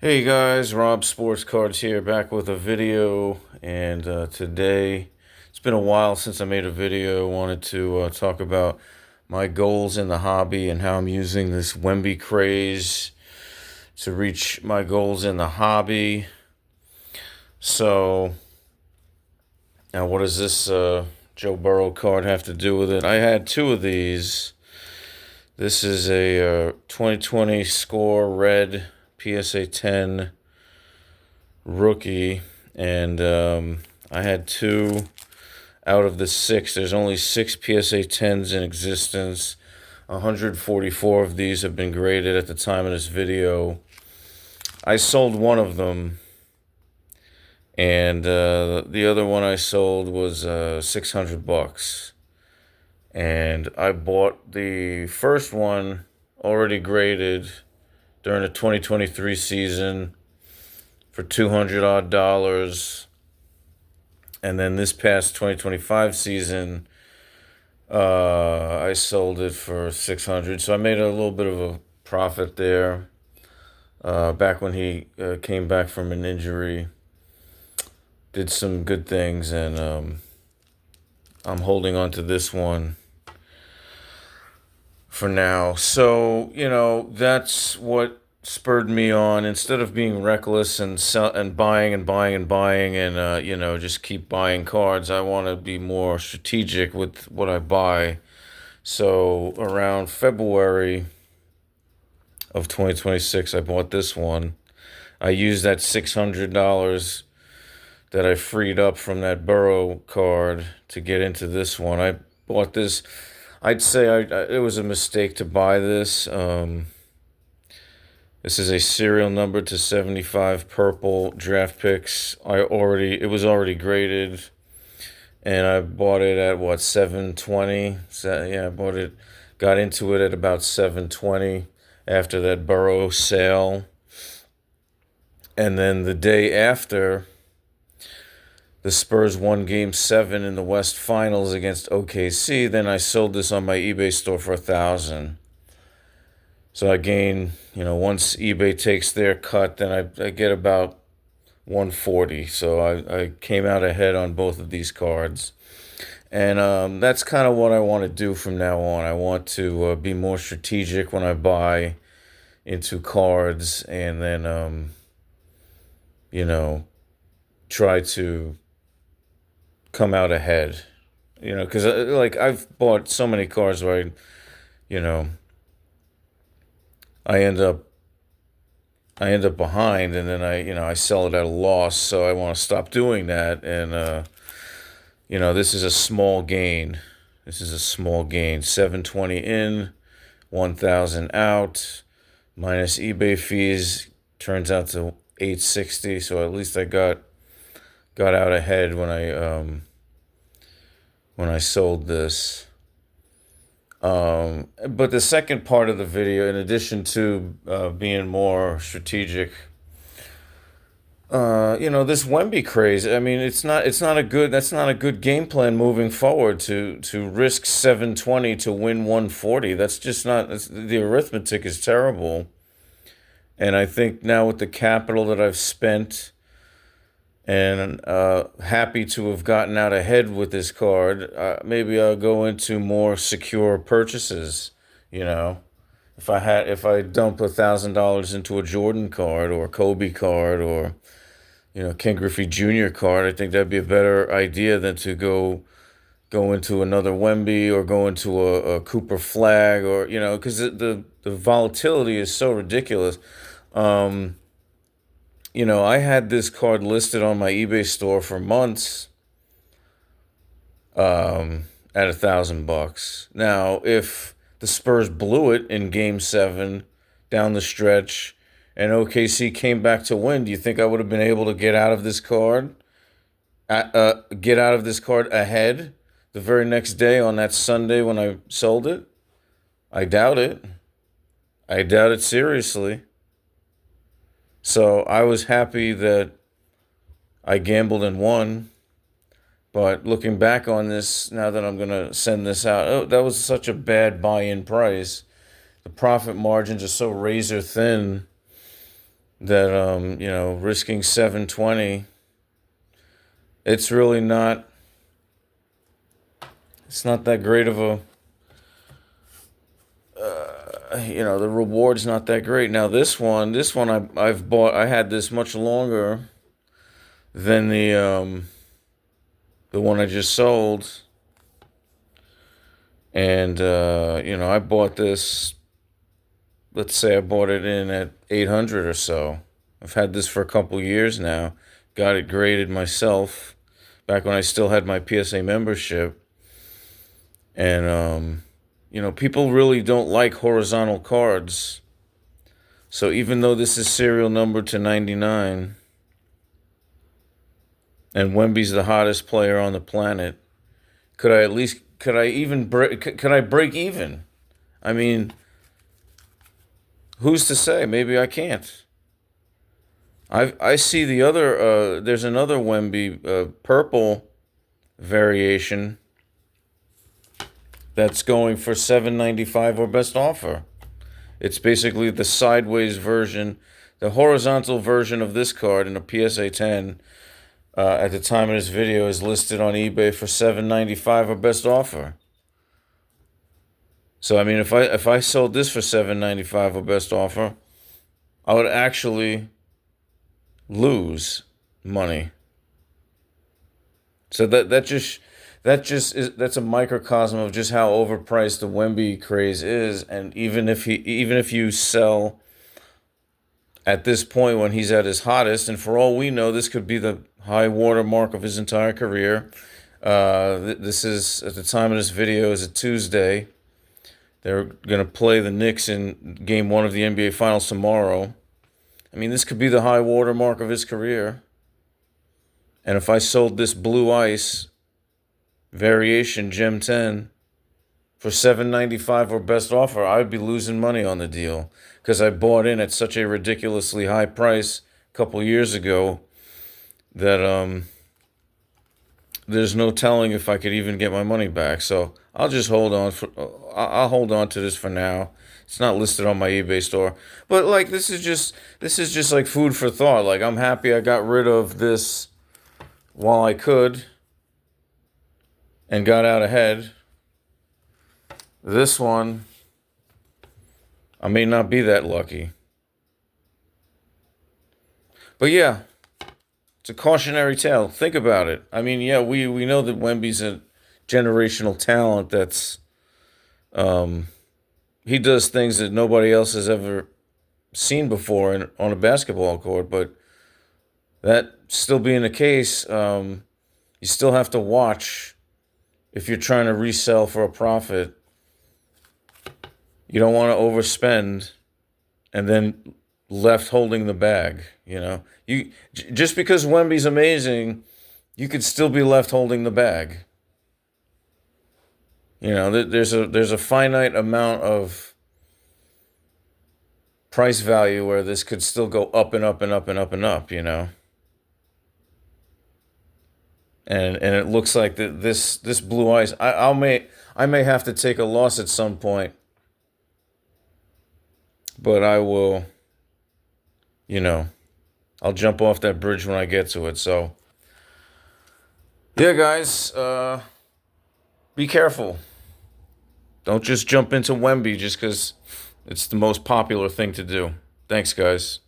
Hey guys, Rob Sports Cards here, back with a video. And today, it's been a while since I made a video. I wanted to talk about my goals in the hobby and how I'm using this Wemby craze to reach my goals in the hobby. So, now what does this Joe Burrow card have to do with it? I had two of these. This is a 2020 score red PSA 10 rookie, and I had two out of the six. There's only six PSA 10s in existence. 144 of these have been graded at the time of this video. I sold one of them, and the other one I sold was $600. And I bought the first one already graded during the 2023 season for $200 odd. And then this past 2025 season, I sold it for $600. So I made a little bit of a profit there. Back when he came back from an injury, did some good things, and I'm holding on to this one for now. So, that's what spurred me on. Instead of being reckless and buying and just keep buying cards, I want to be more strategic with what I buy. So around February of 2026, I bought this one. I used that $600 that I freed up from that Burrow card to get into this one. I bought this. I'd say it was a mistake to buy this. This is a serial number to 75 purple draft picks. It was already graded, and I bought it at 720. So, yeah, got into it at about 720 after that Burrow sale. And then the day after, the Spurs won Game 7 in the West Finals against OKC. Then I sold this on my eBay store for $1,000. So I gain, once eBay takes their cut, then I get about 140. So I came out ahead on both of these cards. And that's kind of what I want to do from now on. I want to be more strategic when I buy into cards, and then, try to come out ahead, because I've bought so many cars where I end up behind, and then I sell it at a loss. So I want to stop doing that. And this is a small gain. 720 in, 1,000 out, minus eBay fees turns out to 860. So at least I got out ahead when I sold this. But the second part of the video, in addition to being more strategic, this Wemby craze. I mean, that's not a good game plan moving forward to risk 720 to win 140. That's just not. The arithmetic is terrible. And I think now with the capital that I've spent, and happy to have gotten out ahead with this card, maybe I'll go into more secure purchases. If I dump $1,000 into a Jordan card or a Kobe card or Ken Griffey Jr. card, I think that'd be a better idea than to go into another Wemby or go into a Cooper Flag, or because the volatility is so ridiculous. I had this card listed on my eBay store for months at $1,000. Now, if the Spurs blew it in Game 7 down the stretch and OKC came back to win, do you think I would have been able to get out of this card? Get out of this card ahead the very next day on that Sunday when I sold it? I doubt it. I doubt it seriously. So I was happy that I gambled and won. But looking back on this, now that I'm going to send this out, that was such a bad buy-in price. The profit margins are so razor thin that risking 720, it's really not. It's not that great of a. The reward's not that great. Now this one I've bought. I had this much longer than the one I just sold, and I bought this. Let's say I bought it in at 800 or so. I've had this for a couple years now. Got it graded myself back when I still had my PSA membership. And, people really don't like horizontal cards. So even though this is serial number to 99, and Wemby's the hottest player on the planet, could I break even? I mean, who's to say? Maybe I can't. I see the other. There's another Wemby purple variation that's going for $7.95 or best offer. It's basically the sideways version, the horizontal version of this card in a PSA 10. At the time of this video, is listed on eBay for $7.95 or best offer. So I mean, if I sold this for $7.95 or best offer, I would actually lose money. So that's a microcosm of just how overpriced the Wemby craze is. And even if you sell at this point when he's at his hottest, and for all we know, this could be the high water mark of his entire career. This is, at the time of this video, is a Tuesday. They're going to play the Knicks in Game 1 of the NBA Finals tomorrow. I mean, this could be the high water mark of his career. And if I sold this Blue Ice variation Gem 10 for $7.95 or best offer, I'd be losing money on the deal because I bought in at such a ridiculously high price a couple years ago that there's no telling if I could even get my money back. So I'll just hold on. I'll hold on to this for now. It's not listed on my eBay store, but like this is just like food for thought. Like, I'm happy I got rid of this while I could and got out ahead. This one, I may not be that lucky. But yeah, it's a cautionary tale. Think about it. I mean, yeah, we know that Wemby's a generational talent that's he does things that nobody else has ever seen before on a basketball court, but that still being the case, you still have to watch if you're trying to resell for a profit. You don't want to overspend and then left holding the bag. You just because Wemby's amazing, you could still be left holding the bag. There's a finite amount of price value where this could still go up and up and up and up and up. And it looks like this Blue Ice, I may have to take a loss at some point, but I will, I'll jump off that bridge when I get to it. So yeah, guys, be careful. Don't just jump into Wemby just because it's the most popular thing to do. Thanks, guys.